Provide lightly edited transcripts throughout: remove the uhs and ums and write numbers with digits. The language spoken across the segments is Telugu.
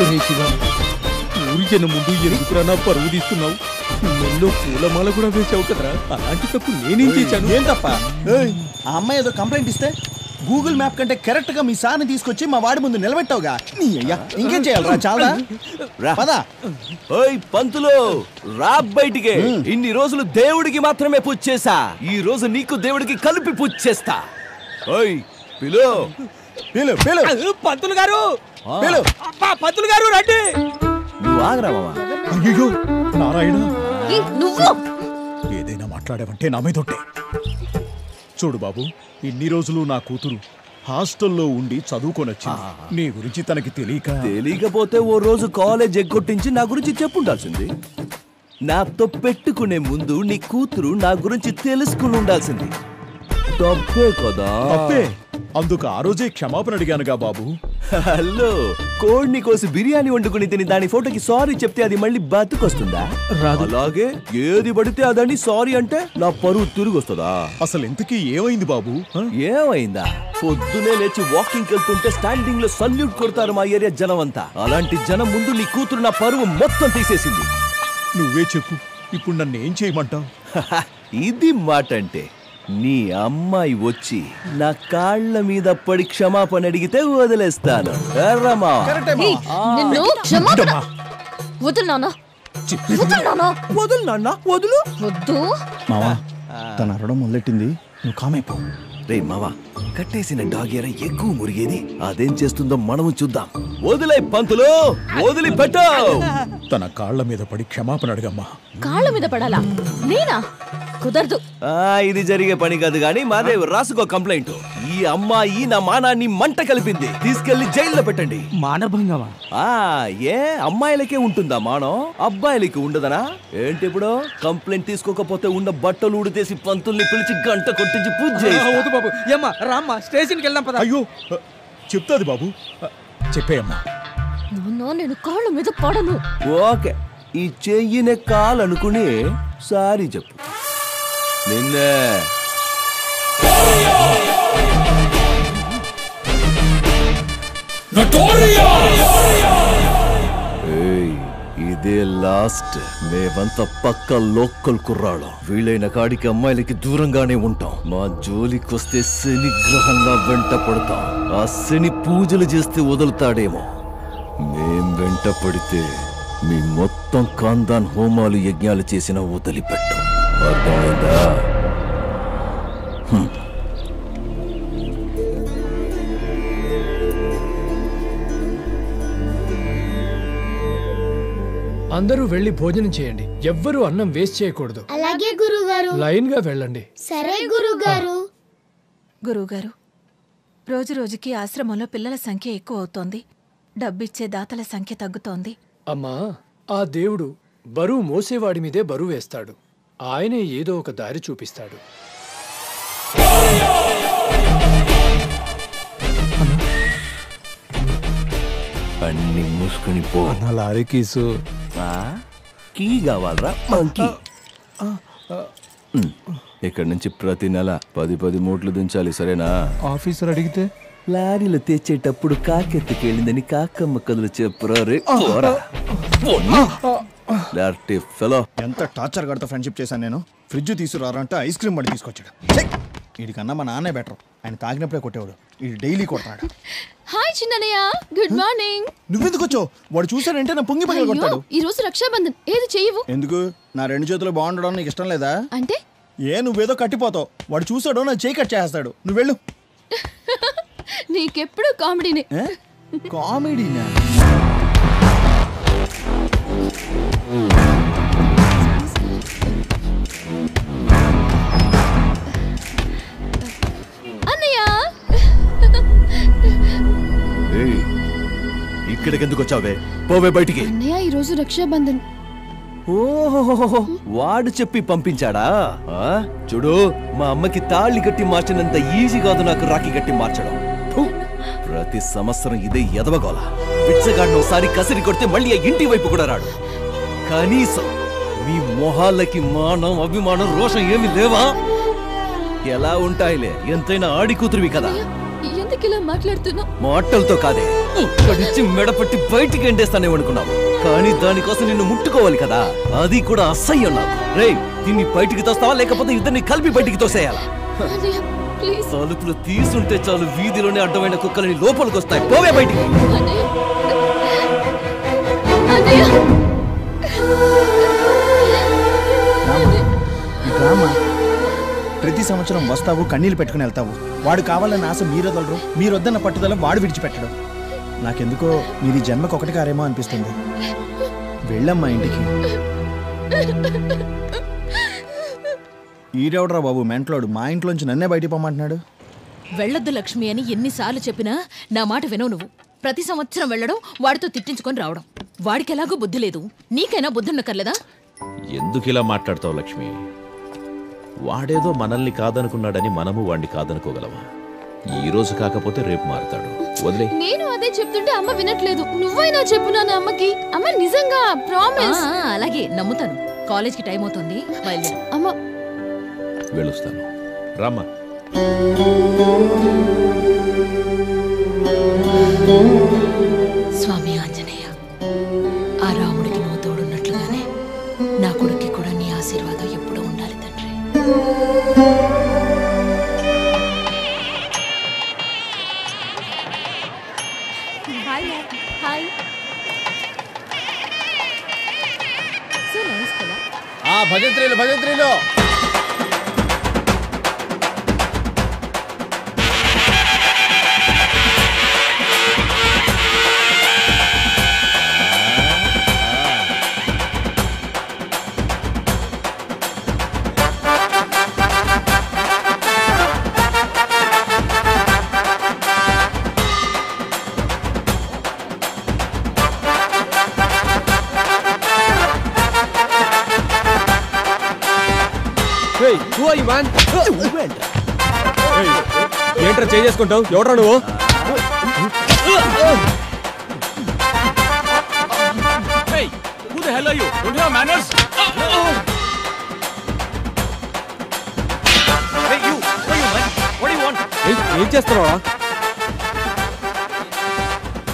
ఊరి జనం ముందు ఎందుకురా నా పరువు తీస్తున్నావు? నెల్లో పూలమాల కూడా వేసావు కదరా, అలాంటి తప్పు నేనేం చేశాను? ఏం తప్ప? ఆ అమ్మాయి ఏదో కంప్లైంట్ ఇస్తే గూగుల్ మ్యాప్ కంటే కరెక్ట్ గా మీ సార్ని తీసుకొచ్చి మా వాడి ముందు నిలబెట్టావుగా. నీ అయ్యా ఇంకేం చేయాలరా? చాలా పదా. ఓయ్ పంతులు, రా బయటికి. ఇన్ని రోజులు దేవుడికి మాత్రమే పూజ చేసా, ఈ రోజు నీకు దేవుడికి కలిపి పూజ చేస్తా. ఓయ్ పిలు పిలు పిలు. పంతులు గారు, పిలు. పంతులు గారు రండి. నువ్వు ఆగరా మామా. అయ్యో నారాయణ, నువ్వు ఏదైనా మాట్లాడావంటే నా మీద ఒట్టే. చూడు బాబు, ఇన్ని రోజులు నా కూతురు హాస్టల్లో ఉండి చదువుకొనొచ్చింది. నీ గురించి తనకి తెలియకపోతే ఓ రోజు కాలేజ్ ఎగ్గొట్టించి నా గురించి చెప్పుండాల్సింది. నాతో పెట్టుకునే ముందు నీ కూతురు నా గురించి తెలుసుకుని ఉండాల్సింది. తప్పే కదా? తప్పే. అందుకు ఆ రోజే క్షమాపణ అడిగానుగా బాబు. హలో, కోడిని కోసి బిర్యానీ వండుకుని తిని దాని ఫోటోకి సారీ చెప్తే అది మళ్ళీ బతుకొస్తుందా? అలాగే ఏది పడితే అదని సారీ అంటే నా పరువు తిరిగి వస్తుందా? అసలు ఇంతకీ ఏమైంది బాబు? ఏమైందా? పొద్దునే లేచి వాకింగ్ వెళ్తుంటే స్టాండింగ్ లో సల్యూట్ కొడతారు మా ఏరియా జనం అంతా. అలాంటి జనం ముందు నీ కూతురు నా పరువు మొత్తం తీసేసింది. నువ్వే చెప్పు, ఇప్పుడు నన్ను ఏం చేయమంటావు? ఇది మాట అంటే, నీ అమ్మాయి వచ్చి నా కాళ్ళ మీద పడి క్షమాపణ అడిగితే వదిలేస్తాను. వద్దు మావా, తన అరవడం మొదలెట్టింది, నువ్వు కామైపో. రే మావా, కట్టేసిన డాగేరా ఎక్కువ మురిగేది, అదేం చేస్తుందో మనము చూద్దాం. వదిలే పంతులు, వదిలిపెట్టు. తన కాళ్ళ మీద పడి క్షమాపణ అడగమ్మా. కాళ్ళ మీద పడాలా? నేనా? కుదరదు. ఇది జరిగే పని కాదు గాని మాదే రాసుకో కంప్లైంట్. ఈ అమ్మాయి నా మానాన్ని మంట కలిపింది, తీసుకెళ్లి జైల్లో పెట్టండి. మానభంగమా? ఏ అమ్మాయిలకే ఉంటుందా మానం, అబ్బాయిలకి ఉండదనా ఏంటి? ఇప్పుడు కంప్లైంట్ తీసుకోకపోతే ఉన్న బట్టలు ఉడితేసి పంతుల్ని పిలిచి గంట కొట్టించి పూజ చేయి. బాబు ఏమ్మా రామ్మా, స్టేషన్కి వెళ్దాం పద. అయ్యో చెప్తాది బాబు, చెప్పేయమ్మా. నేను కాళ్ళ మీద పడను. ఓకే, ఈ చెయ్యినే కాలనుకుని సారీ చెప్పు. నిన్నే ఇదే లాస్ట్. మేమంతా పక్క లోకల్ కుర్రాళ్ళం. వీళ్ళైన కాడికి అమ్మాయిలకి దూరంగానే ఉంటాం. మా జోలికొస్తే శని గ్రహంగా వెంట పడతాం. ఆ శని పూజలు చేస్తే వదులుతాడేమో. మేం వెంట పడితే మీ మొత్తం ఖాందాన్ హోమాలు యజ్ఞాలు చేసిన వదిలిపెట్టాం. అర్థమైందా? అందరూ వెళ్ళి భోజనం చేయండి. ఎవ్వరూ అన్నం వేస్ట్ చేయకూడదు. అలాగే గురుగారు. లైన్ గా వెళ్ళండి. సరే గురుగారు. గురుగారు, రోజు రోజుకి ఆశ్రమంలో పిల్లల సంఖ్య ఎక్కువ అవుతోంది. డబ్బిచ్చే దాతల సంఖ్య తగ్గుతోంది. అమ్మా, ఆ దేవుడు బరువు మోసేవాడి మీదే బరువు వేస్తాడు. ఆయనే ఏదో ఒక దారి చూపిస్తాడు. అన్ని మూసుకుని పో. Lorry keys. కీ కావాలరా? మంకీ. ఇక్కడ నుంచి ప్రతి నెల 10 మూట్లు దించాలి, సరేనా? ఆఫీసర్ అడిగితే లారీలో తెచ్చేటప్పుడు కాకెత్తుకెళ్ళిందని కాకమ్మ కథలు చెప్పురా. రే ఫెలో, ఎంత టార్చర్ గడతా ఫ్రెండ్షిప్ చేశాను నేను. ఫ్రిడ్జ్ తీసుకురారంటే ఐస్ క్రీమ్ బండి తీసుకొచ్చాడు. వీడికన్నా మా నాన్నే బెటర్. ఆయన తాగినప్పుడే కొట్టేవాడు, వీడు డైలీ కొట్టాడు. Hi Chinnayya, good morning. నువ్వెందుకు వచ్చావు? వాడు చూసాడంటే నా పొంగి పగల కొడతాడు. ఈ రోజు రక్షాబంధన్, ఏది చెయ్యవు? ఎందుకు? నా 2 చేతులు బాగుండడం నీకు ఇష్టం లేదా? అంటే నువ్వేదో కట్టిపోతావు. వాడు చూసాడో నా చేయి కట్ చేస్తాడు. నువ్వు వెళ్ళు. నీకెప్పుడు కామెడీనే. కామెడీనా? అన్నయ్య, ఇక్కడికి ఎందుకు వచ్చావే? పోవే బయటికి. అన్నయ్య, ఈ రోజు రక్షాబంధన్. ఓహో, వాడు చెప్పి పంపించాడా? చూడు, మా అమ్మకి తాళి కట్టి మార్చినంత ఈజీ కాదు నాకు రాఖీ కట్టి మార్చడం. ప్రతి సంవత్సరం ఇదే ఎదవగోల. పిచ్చగాడిని ఒకసారి కసిరి కొడితే మళ్ళీ ఆ ఇంటి వైపు కూడా రాడు. కనీసం మీ మొహాలకి మానం, అభిమానం, రోషం ఏమి లేవా? ఎలా ఉంటాయిలే, ఎంతైనా ఆడి కూతురువి కదా. ఎందుకు ఇలా మాట్లాడుతున్నావు? మాటలతో కాదే, ఇక్కడిచ్చి మెడపట్టి బయటికి ఎండేస్తానే అనుకున్నావు. కానీ దానికోసం నిన్ను ముట్టుకోవాలి కదా, అది కూడా అసహ్యం నాకు. రేయ్, దీన్ని బయటికి తోస్తావా లేకపోతే ఇద్దరిని కలిపి బయటికి తోసేయాలా? అన్నయ్య ప్లీజ్. తలుపులు తీసుంటే చాలు, వీధిలోనే అడ్డమైన కుక్కలని లోపలికి వస్తాయి. పోవే బయటికి. అన్నయ్య అన్నయ్య రామా, ప్రతి సంవత్సరం వస్తావు, కన్నీళ్ళు పెట్టుకుని వెళ్తావు. వాడు కావాలన్న ఆశ మీరొదలరు, మీరొద్దన్న పట్టుదల వాడు విడిచిపెట్టడం. నాకెందుకో మీది జన్మకు ఒకటి కారేమో అనిపిస్తుంది. వెళ్ళమ్మా ఇంటికి. ఈడెవడరా బాబు మెంట్లోడు, మా ఇంట్లోంచి నన్నే బయటికి పొమ్మంటున్నాడు. వెళ్ళొద్దు లక్ష్మి అని ఎన్నిసార్లు చెప్పినా నా మాట వినవు నువ్వు. ప్రతి సంవత్సరం వెళ్ళడం, వాడితో తిట్టించుకొని రావడం. వాడికి ఎలాగో బుద్ధి లేదు, నీకైనా బుద్ధి ఉన్నక్కర్లేదా? ఎందుకు ఇలా మాట్లాడతావు లక్ష్మి? వాడేదో మనల్ని కాదనుకున్నాడని మనము వాడిని కాదనుకోగలమా? ఈ రోజు కాకపోతే రేపు మారుతాడు. వదిలే. నేను అదే చెప్తుంటే అమ్మ వినట్లేదు. నువ్వైనా చెప్పు నాన్న అమ్మకి. అమ్మ నిజంగా ప్రామిస్. అలాగే నమ్ముతాను. కాలేజ్కి టైం అవుతుంది, బయలుదేరు. అమ్మ వెళ్ళొస్తాను. రామ్మా. స్వామి ఆంజనేయ, ఆ రాముడికి నువ్వు తోడున్నట్లుగానే నా కొడుక్కి కూడా నీ ఆశీర్వాదం ఎప్పుడూ ఉండాలి తండ్రి. హాయ్. సో నైస్ కదా. భజంత్రీలు భజంత్రీలు. ఏంట్రా చేసుకుంటావు? ఎవడ్రా నువ్వు? ఏం చేస్తున్నావా?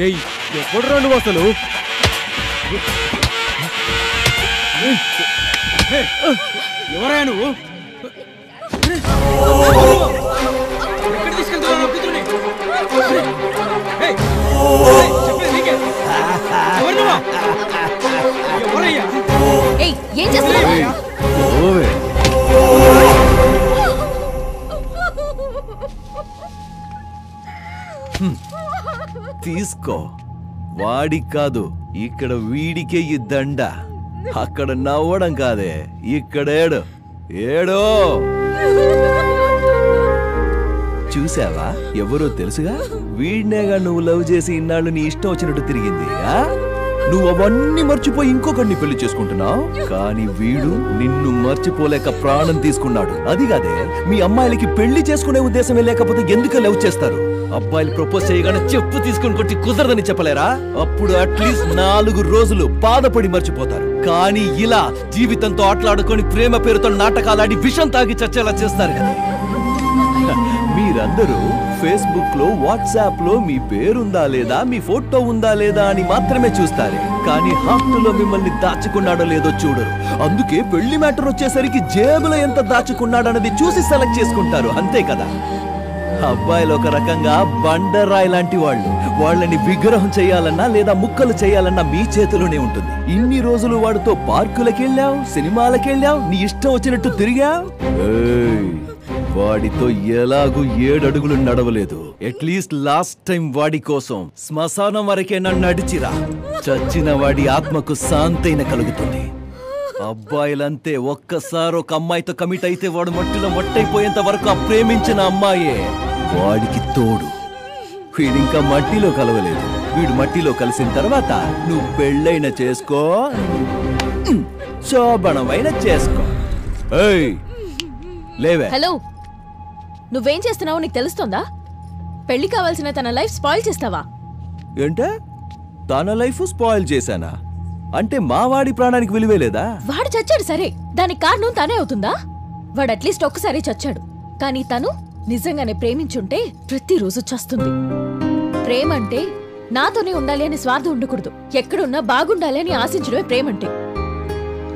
రేయ్, ఎవడ్రా నువ్వు అసలు? ఎవరా నువ్వు? ఏం చేస్తున్నావు? తీసుకో. వాడికి కాదు, ఇక్కడ వీడికే ఈ దండ. అక్కడ నవ్వడం కాదే, ఇక్కడ ఏడు ఏడో. చూసావా, ఎవరో తెలుసుగా? వీడినేగా నువ్వు లవ్ చేసి ఇన్నాళ్ళు నీ ఇష్టం వచ్చినట్టు తిరిగింది. నువ్వు అవన్నీ మర్చిపోయి ఇంకొకరిని పెళ్లి చేసుకుంటున్నావు. కానీ వీడు నిన్ను మర్చిపోలేక ప్రాణం తీసుకున్నాడు. అది కాదే, మీ అమ్మాయిలకి పెళ్లి చేసుకునే ఉద్దేశమే లేకపోతే ఎందుకు లవ్ చేస్తారు? అబ్బాయిలు ప్రపోజ్ చేయగానే చెప్పు తీసుకుని కొట్టి కుదరదని చెప్పలేరా? అప్పుడు అట్లీస్ట్ 4 రోజులు బాధపడి మర్చిపోతారు. కానీ ఇలా జీవితంతో ఆటలాడుకొని ప్రేమ పేరుతో నాటకాలాడి విషం తాగి చచ్చేలా చేస్తారు కదా. మీరందరూ ఫేస్బుక్ లో, వాట్సాప్ లో మీ పేరుందా లేదా, మీ ఫోటో ఉందా లేదా అని మాత్రమే చూస్తారు. కానీ హార్ట్లో మిమ్మల్ని దాచుకున్నాడో లేదో చూడరు. అందుకే పెళ్లి మ్యాటర్ వచ్చేసరికి జేబులో ఎంత దాచుకున్నాడన్నది చూసి సెలెక్ట్ చేసుకుంటారు. అంతే కదా. అబ్బాయిలు ఒక రకంగా బండరాయి లాంటి వాళ్ళు. వాళ్ళని విగ్రహం చేయాలన్నా లేదా ముక్కలు చేయాలన్నా మీ చేతిలోనే ఉంటుంది. ఇన్ని రోజులు వాడితో పార్కులకెళ్ళావు, సినిమాలకెళ్ళావు, నీ ఇష్టం వచ్చినట్టు తిరిగావు. వాడితో ఎలాగూ 7 అడుగులు నడవలేదు. అట్లీస్ట్ లాస్ట్ టైం వాడి కోసం శ్మశానం వరకైనా నడిచిరా. చచ్చిన వాడి ఆత్మకు శాంతైన కలుగుతుంది. అబ్బాయిలంతే, ఒక్కసారి ఒక అమ్మాయితో కమిట్ అయితే వాడు మట్టిలో మట్టయిపోయేంత వరకు ఆ ప్రేమించిన అమ్మాయే వాడికి తోడు. వీడింకా మట్టిలో కలవలేదు. వీడు మట్టిలో కలిసిన తర్వాత నువ్వు పెళ్ళైన చేసుకో, శోభనమైన చేసుకో. లేవే. హలో, నువ్వేం చేస్తున్నావో నీకు తెలుస్తోందా? పెళ్లి కావాల్సిన తన లైఫ్ స్పాయిల్ చేస్తావా? ఏంటే, తన లైఫ్ స్పాయిల్ చేశానా? అంటే మా వాడి ప్రాణానికి విలువే లేదా? వాడు చచ్చాడు సరే, దానికి కారణం తనే అవుతుందా? వాడు అట్లీస్ట్ ఒక్కసారి చచ్చాడు, కానీ తను నిజంగానే ప్రేమించుంటే ప్రతిరోజు చస్తుంది. ప్రేమ అంటే నాతోనే ఉండాలి అని స్వార్థం ఉండకూడదు. ఎక్కడున్నా బాగుండాలి అని ఆశించడమే ప్రేమంటే.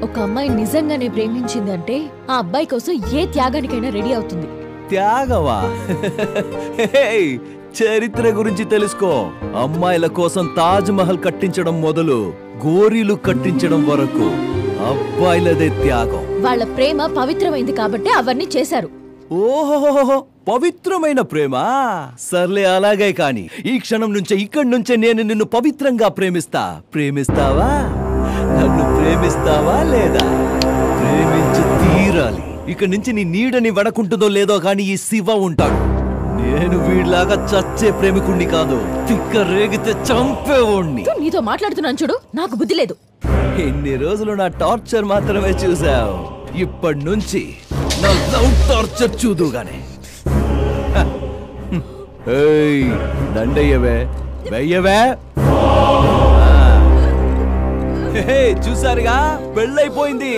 ఒక అమ్మాయి నిజంగానే ప్రేమించింది అంటే ఆ అబ్బాయి కోసం ఏ త్యాగానికైనా రెడీ అవుతుంది. త్యాగవా? చరిత్ర గురించి తెలుసుకో. అమ్మాయిల కోసం తాజ్ మహల్ కట్టించడం మొదలు గోరీలు కట్టించడం వరకు అబ్బాయిలదే త్యాగం. వాళ్ళ ప్రేమ పవిత్రమైంది కాబట్టి అవన్నీ చేశారు. ఓహో, పవిత్రమైన ప్రేమ. సర్లే, అలాగే కాని ఈ క్షణం నుంచే ఇక్కడి నుంచే నేను నిన్ను పవిత్రంగా ప్రేమిస్తా. ప్రేమిస్తావా? నన్ను ప్రేమిస్తావా లేదా? ప్రేమించి తీరాలి. ఇక్కడి నుంచి నీ నీడని వడకుంటుందో లేదో కానీ ఈ శివ ఉంటాడు. నేను వీడిలాగా చచ్చే ప్రేమికుణ్ణి కాదు, తిక్క రేగితే చంపేవాణ్ణి. నీతో మాట్లాడుతున్నాను చూడు, నాకు బుద్ధి లేదు. ఇన్ని రోజులు నా టార్చర్ మాత్రమే చూసావు, ఇప్పటి నుంచి నా లవ్ టార్చర్ చూదుగానే. దండయ్యవే, వెయ్యవే. చూసారుగా, పెళ్ళైపోయింది.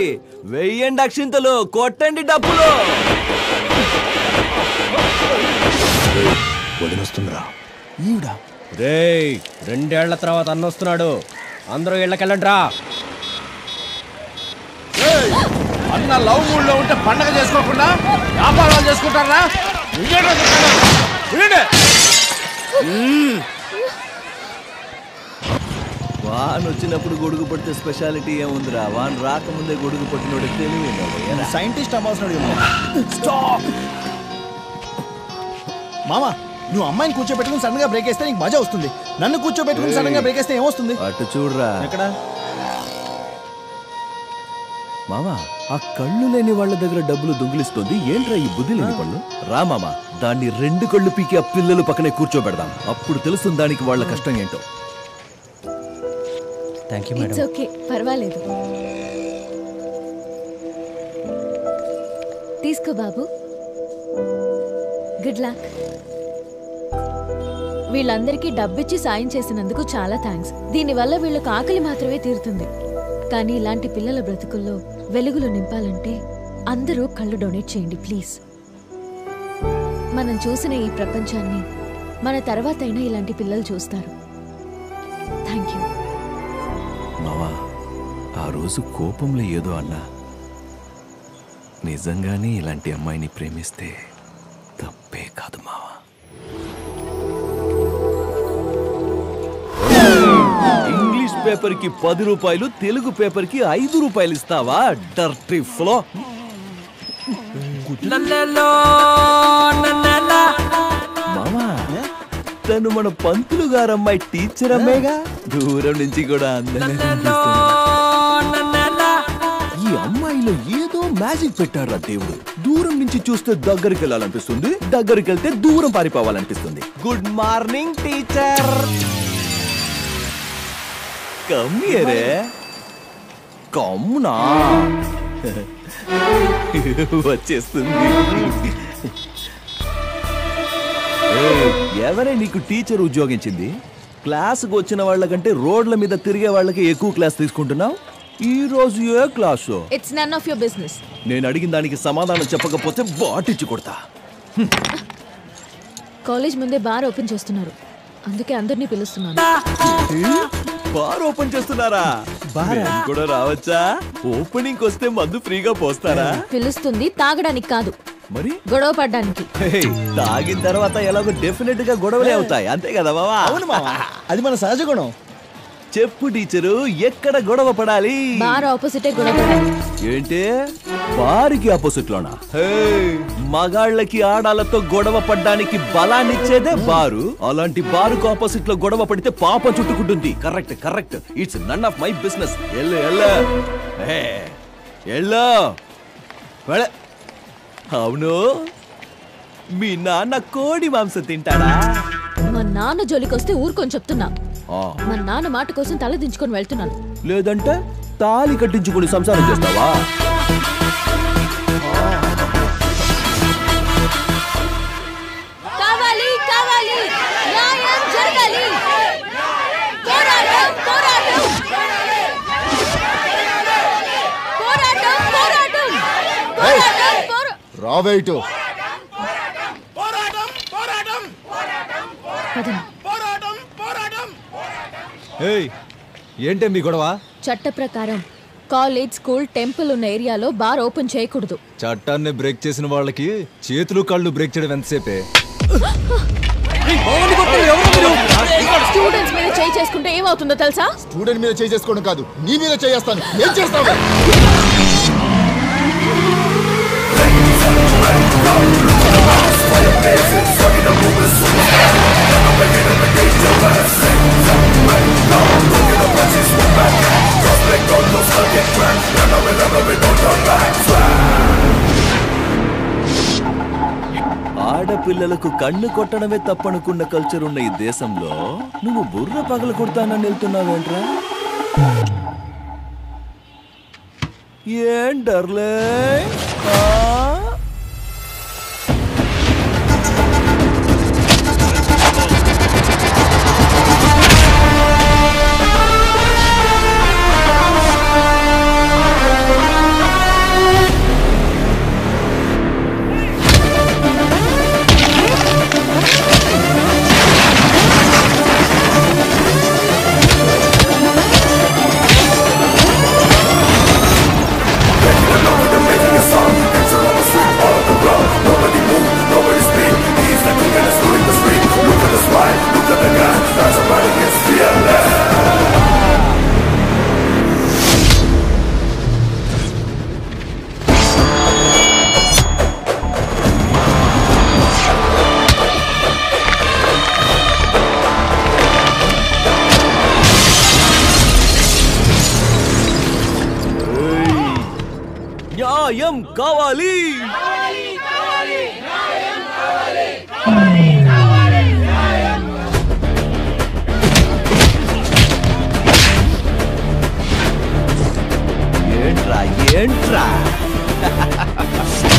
వెయ్యండి అక్షింతలు, కొట్టండి డబ్బులు. వదినొస్తుందిరా ఈవిడ. రేయ్, 2 ఏళ్ల తర్వాత అన్నొస్తున్నాడు. అందరూ ఇళ్ళకెళ్ళండి రా. అన్న లవ్ మూడ్ లో ఉంటే పండగ చేసుకోకుండా వ్యాపారాలు చేసుకుంటారా? వాన్ వచ్చినప్పుడు గొడుగు పడితే స్పెషాలిటీ ఏముందిరా? వాన్ రాకముందే గొడుగు పట్టినోడు తెలివి. సైంటిస్ట్ అవ్వాల్సిన మామ, నువ్వు అమ్మాయిని కూర్చోబెట్టుకుని సడన్ గా బ్రేక్ వేస్తే నీకు మజా వస్తుంది. నన్ను కూర్చోబెట్టుకుని సడన్ గా బ్రేక్ వేస్తే ఏమొస్తుంది? అటు చూడరా. ఎక్కడ మామా, ఆ కళ్ళు లేని వాళ్ళ దగ్గర డబ్బులు దొంగిలిస్తుంది ఏంట్రా ఈ బుద్ధి లేని పళ్ళు? రా మామా, దాన్ని 2 కళ్ళు పీకి ఆ పిల్లలు పక్కనే కూర్చోబెడదాం. అప్పుడు తెలుస్తుంది దానికి వాళ్ళ కష్టం ఏంటో. ఇట్స్ ఓకే, పర్వాలేదు. తీసుకో బాబు. Good luck. వీళ్ళందరికీ డబ్బిచ్చి సాయం చేసినందుకు చాలా థ్యాంక్స్. దీనివల్ల వీళ్ళకు ఆకలి మాత్రమే తీరుతుంది. కానీ ఇలాంటి పిల్లల బ్రతుకుల్లో వెలుగులు నింపాలంటే అందరూ కళ్ళు డొనేట్ చేయండి ప్లీజ్. మనం చూసిన ఈ ప్రపంచాన్ని మన తర్వాతైనా ఇలాంటి పిల్లలు చూస్తారు. Thank you. మావా, ఆ రోజు కోపంలో ఏదో అన్నా. నిజంగానే ఇలాంటి అమ్మాయిని ప్రేమిస్తే తప్పే కాదు మావా. ఇంగ్లీష్ పేపర్ కి 10 రూపాయలు, తెలుగు పేపర్ కి 5 రూపాయలు ఇస్తావా? Dirty flow. మామా, తను మన పంతులు గారమ్మాయి టీచర్ అమ్మాయిగా. దూరం నుంచి కూడా అందంగా కనిపిస్తుంది. ఈ అమ్మాయిలో ఏదో మ్యాజిక్ పెట్టారా దేవుడు. దూరం నుంచి చూస్తే దగ్గరికి వెళ్ళాలనిపిస్తుంది, దగ్గరికి వెళ్తే దూరం పారిపోవాలనిపిస్తుంది. Good morning teacher. కమ్మియరే కమ్మునా వచ్చేస్తుంది. ఎవరే నీకు టీచర్ ఉద్యోగించింది? క్లాసుకు వచ్చిన వాళ్ళకంటే రోడ్ల మీద తిరిగే వాళ్ళకి ఎక్కువ క్లాస్ తీసుకుంటున్నావు. ఈ రోజు ఏ class? It's none of your business. నేను అడిగిన దానికి సమాధానం చెప్పకపోతే బాటిచ్చి కొడతా. కాలేజ్ ముందే బార్ ఓపెన్ చేస్తున్నారు, అందుకే అందరినీ పిలుస్తున్నాను. బార్ ఓపెన్ చేస్తున్నారా? బార్ కూడా రావచ్చా? ఓపెనింగ్ వస్తే మందు ఫ్రీగా పోస్తారా? పిలుస్తుంది తాగడానికి కాదు, మరి గొడవ పడ్డానికి. తాగిన తర్వాత ఎలాగో డెఫినెట్ గా గొడవలే అవుతాయి, అంతే కదా బావా? అవును మావా, అది మన సహజ గుణం. చెప్పు టీచరు, ఎక్కడ గొడవ పడాలి? బార్ ఆపోజిటే గొడవ పడాలి. ఏంటి బారికి ఆపోజిట్ లోనా? మగాళ్ళకి ఆడాలతో గొడవ పడ్డానికి బలాన్నిచ్చేదే బారు. అలాంటి బారుకు ఆపోజిట్ లో గొడవ పడితే పాపం చుట్టుకుంటుంది. Correct correct. It's none of my business. అవును, మీ నాన్న కోడి మాంసం తింటాడా? మా నాన్న జోలికొస్తే ఊరుకొని చెప్తున్నా. మా నాన్న మాట కోసం తల దించుకొని వెళ్తున్నాను. లేదంటే తాళి కట్టించుకుని సంసారం చేస్తావా? కావాలి కావాలి, న్యాయం జరగాలి. పోరాటం పోరాటం పోరాటం పోరాటం పోరాటం. రావేటు పదండి. ఏంటే మీ గొడవ? చట్ట ప్రకారం కాలేజ్, స్కూల్, టెంపుల్ ఉన్న ఏరియాలో బార్ ఓపెన్ చేయకూడదు. చట్టాన్ని బ్రేక్ చేసిన వాళ్ళకి చేతులు కళ్ళు బ్రేక్ చేయడం ఎంతసేపే? స్టూడెంట్స్ మీద చేయి చేసుకుంటే ఏమవుతుందో తెలుసా? స్టూడెంట్ మీద చేయి చేసుకోవడం కాదు, నీ మీద చేస్తాను. ఏం చేస్తావు? ఆడపిల్లలకు కన్ను కొట్టడమే తప్పనుకున్న కల్చర్ ఉన్న ఈ దేశంలో నువ్వు బుర్ర పగల కొడతానని వెళ్తున్నావేంట్రా? ఏంటర్లే న్యాయం కావాలి. ఏంట్రా ఏంట్రా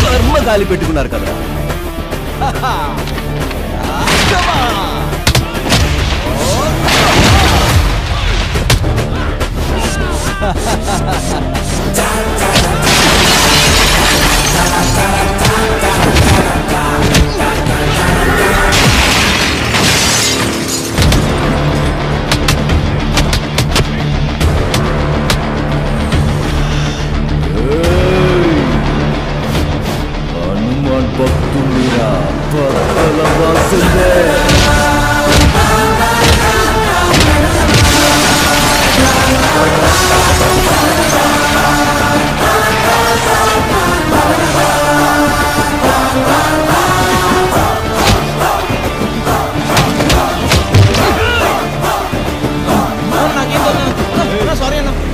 కర్మ గాలి పెట్టుకున్నారు కదా. హనుమాన్ భక్తుడిరా బదలవాల్సిందే. సారీ అన్న.